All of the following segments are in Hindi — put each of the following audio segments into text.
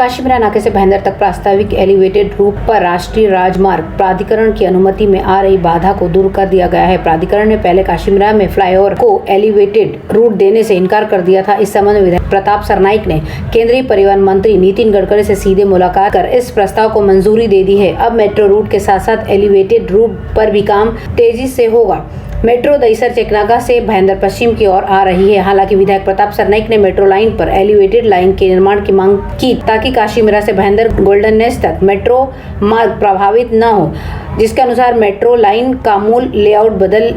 काशीमीरा नाके से भाईंदर तक प्रास्ताविक एलिवेटेड रूट पर राष्ट्रीय राजमार्ग प्राधिकरण की अनुमति में आ रही बाधा को दूर कर दिया गया है। प्राधिकरण ने पहले काशीमीरा में फ्लाईओवर को एलिवेटेड रूट देने से इनकार कर दिया था। इस संबंध में विधायक प्रताप सरनाईक ने केंद्रीय परिवहन मंत्री नितिन गडकरी से सीधे मुलाकात कर इस प्रस्ताव को मंजूरी दे दी है। अब मेट्रो रूट के साथ साथ एलिवेटेड रूट पर भी काम तेजी से होगा। मेट्रो दहिसर चेकनाका से भाईंदर पश्चिम की ओर आ रही है। हालांकि विधायक प्रताप सरनाईक ने मेट्रो लाइन पर एलिवेटेड लाइन के निर्माण की मांग की ताकि काशीमीरा से भाईंदर गोल्डन नेस्ट तक मेट्रो मार्ग प्रभावित न हो, जिसके अनुसार मेट्रो लाइन का मूल लेआउट बदल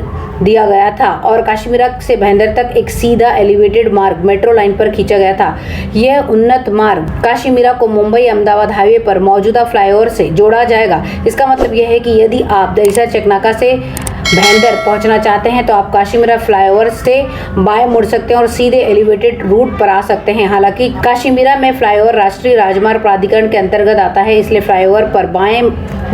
दिया गया था और काशीमीरा से भाईंदर तक एक सीधा एलिवेटेड मार्ग मेट्रो लाइन पर खींचा गया था। यह उन्नत मार्ग काशीमीरा को मुंबई अहमदाबाद हाईवे पर मौजूदा फ्लाईओवर से जोड़ा जाएगा। इसका मतलब यह है कि यदि आप दहिसर चेकनाका से भाईंदर पहुंचना चाहते हैं तो आप काशीमीरा फ्लाईओवर से बाएं मुड़ सकते हैं और सीधे एलिवेटेड रूट पर आ सकते हैं। हालांकि काशीमीरा में फ्लाईओवर राष्ट्रीय राजमार्ग प्राधिकरण के अंतर्गत आता है, इसलिए फ्लाईओवर पर बाएं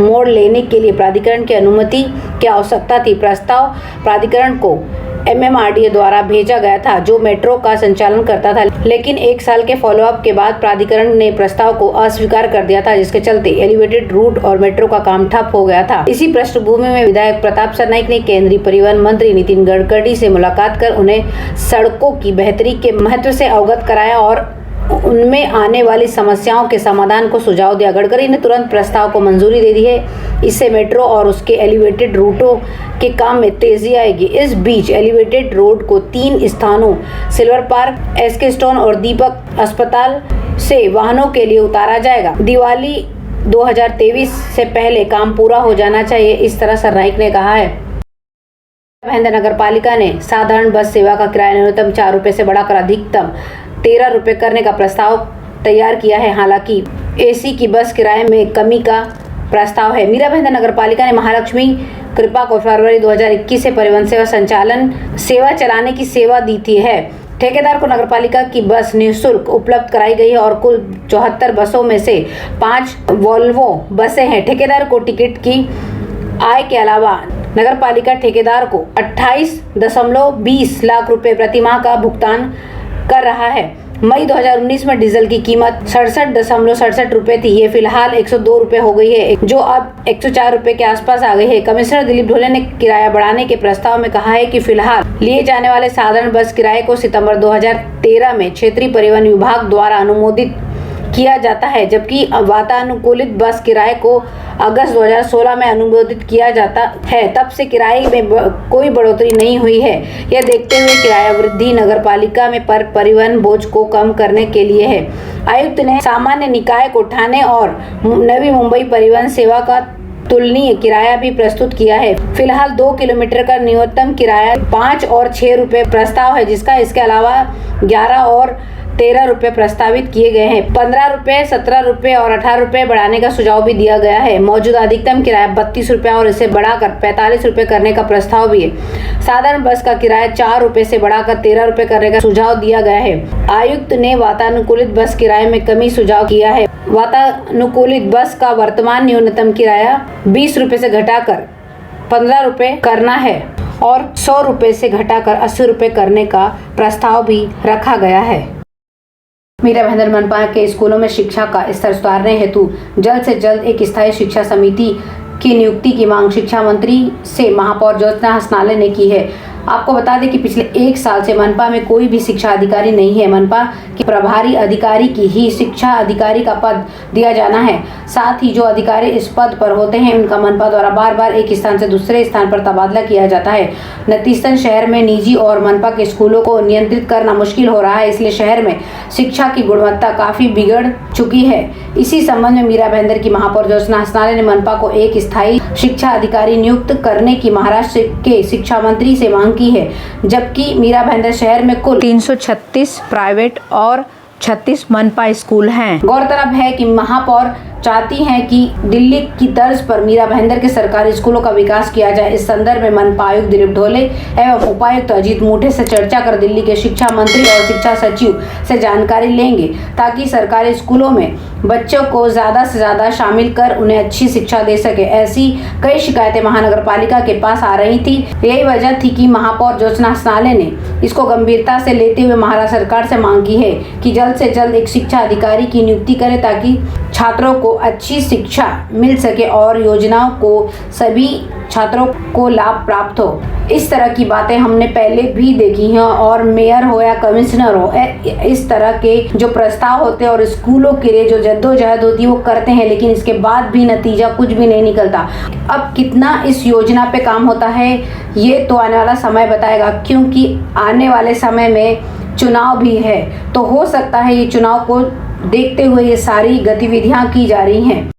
मोड़ लेने के लिए प्राधिकरण की अनुमति की आवश्यकता थी। प्रस्ताव प्राधिकरण को MMRDA द्वारा भेजा गया था, जो मेट्रो का संचालन करता था, लेकिन एक साल के फॉलोअप के बाद प्राधिकरण ने प्रस्ताव को अस्वीकार कर दिया था, जिसके चलते एलिवेटेड रूट और मेट्रो का काम ठप हो गया था। इसी पृष्ठभूमि में विधायक प्रताप सरनाईक ने केंद्रीय परिवहन मंत्री नितिन गडकरी से मुलाकात कर उन्हें सड़कों की बेहतरी के महत्व से अवगत कराया और उनमें आने वाली समस्याओं के समाधान को सुझाव दिया। गडकरी ने तुरंत प्रस्ताव को मंजूरी दे दी है। इससे मेट्रो और उसके एलिवेटेड रूटों के काम में तेजी आएगी। इस बीच एलिवेटेड रोड को 3 स्थानों सिल्वर पार्क, SK स्टोन और दीपक अस्पताल से वाहनों के लिए उतारा जाएगा। दिवाली 2023 से पहले काम पूरा हो जाना चाहिए, इस तरह सरनाईक ने कहा है। भाईंदर नगर पालिका ने साधारण बस सेवा का किराया न्यूनतम 4 रुपए से बढ़ाकर अधिकतम 13 रुपए करने का प्रस्ताव तैयार किया है। हालांकि AC की बस किराए में कमी का प्रस्ताव है। मीरा भाईंदर नगर पालिका ने महालक्ष्मी कृपा को फरवरी 2021 से परिवहन सेवा संचालन सेवा चलाने की सेवा दी थी है। ठेकेदार को नगरपालिका की बस निःशुल्क उपलब्ध कराई गई है और कुल 74 बसों में से 5 वोल्वो बसें हैं। ठेकेदार को टिकट की आय के अलावा नगरपालिका ठेकेदार को 28.20 लाख रुपए प्रति माह का भुगतान कर रहा है। मई 2019 में डीजल की कीमत 67.67 रुपए थी। ये फिलहाल 102 रुपए हो गई है, जो अब 104 रुपए के आसपास आ गई है। कमिश्नर दिलीप ढोले ने किराया बढ़ाने के प्रस्ताव में कहा है कि फिलहाल लिए जाने वाले साधारण बस किराए को सितंबर 2013 में क्षेत्रीय परिवहन विभाग द्वारा अनुमोदित किया जाता है, जबकि वातानुकूलित बस किराए को अगस्त 2016 में अनुमोदित किया जाता है। तब से किराए में कोई बढ़ोतरी नहीं हुई है। यह देखते हुए किराया वृद्धि नगरपालिका में पर परिवहन बोझ को कम करने के लिए है। आयुक्त ने सामान्य निकाय को ठाणे और नवी मुंबई परिवहन सेवा का तुलनीय किराया भी प्रस्तुत किया है। फिलहाल 2 किलोमीटर का न्यूनतम किराया 5 और 6 रुपए प्रस्ताव है, जिसका इसके अलावा 11 और 13 रुपए प्रस्तावित किए गए हैं। 15 रुपए, 17 रुपए और 18 रुपए बढ़ाने का सुझाव भी दिया गया है। मौजूदा अधिकतम किराया 32 रुपए और इसे बढ़ाकर 45 रुपए करने का प्रस्ताव भी है। साधारण बस का किराया 4 रुपए से बढ़ाकर 13 रुपए करने का सुझाव दिया गया है। आयुक्त ने वातानुकूलित बस किराए में कमी सुझाव किया है। वातानुकूलित बस का वर्तमान न्यूनतम किराया 20 रुपए से घटाकर 15 रुपए करना है और 100 रुपए से घटाकर 80 रुपए करने का प्रस्ताव भी रखा गया है। मीरा भाईंदर मनपा के स्कूलों में शिक्षा का स्तर सुधारने हेतु जल्द से जल्द एक स्थायी शिक्षा समिति की नियुक्ति की मांग शिक्षा मंत्री से महापौर ज्योत्सना हसनाले ने की है। आपको बता दें कि पिछले 1 साल से मनपा में कोई भी शिक्षा अधिकारी नहीं है। मनपा के प्रभारी अधिकारी की ही शिक्षा अधिकारी का पद दिया जाना है। साथ ही जो अधिकारी इस पद पर होते हैं उनका मनपा द्वारा बार बार एक स्थान से दूसरे स्थान पर तबादला किया जाता है। नतीजतन शहर में निजी और मनपा के स्कूलों को नियंत्रित करना मुश्किल हो रहा है, इसलिए शहर में शिक्षा की गुणवत्ता काफी बिगड़ चुकी है। इसी संबंध में मीरा भाईंदर की महापौर ज्योत्सना हसनाले ने मनपा को एक स्थायी शिक्षा अधिकारी नियुक्त करने की महाराष्ट्र के शिक्षा मंत्री से मांग की है, जबकि मीरा भाईंदर शहर में कुल 336 प्राइवेट और 36 मनपा स्कूल हैं। गौरतलब है कि महापौर चाहती हैं कि दिल्ली की तर्ज पर मीरा भाईंदर के सरकारी स्कूलों का विकास किया जाए। इस संदर्भ में मनपा आयुक्त दिलीप ढोले एवं उपायुक्त अजीत मूठे से चर्चा कर दिल्ली के शिक्षा मंत्री और शिक्षा सचिव से जानकारी लेंगे, ताकि सरकारी स्कूलों में बच्चों को ज्यादा से ज्यादा शामिल कर उन्हें अच्छी शिक्षा दे सके। ऐसी कई शिकायतें महानगर पालिका के पास आ रही थी। यही वजह थी कि महापौर ज्योत्सना स्नाले ने इसको गंभीरता से लेते हुए महाराष्ट्र सरकार से मांग की है कि जल्द से जल्द एक शिक्षा अधिकारी की नियुक्ति करे, ताकि छात्रों को अच्छी शिक्षा मिल सके और योजनाओं को सभी छात्रों को लाभ प्राप्त हो। इस तरह की बातें हमने पहले भी देखी हैं और मेयर हो या कमिश्नर हो, इस तरह के जो प्रस्ताव होते हैं और स्कूलों के लिए जो जद्दोजहद होती है वो करते हैं, लेकिन इसके बाद भी नतीजा कुछ भी नहीं निकलता। अब कितना इस योजना पे काम होता है ये तो आने वाला समय बताएगा, क्योंकि आने वाले समय में चुनाव भी है, तो हो सकता है ये चुनाव को देखते हुए ये सारी गतिविधियां की जा रही हैं।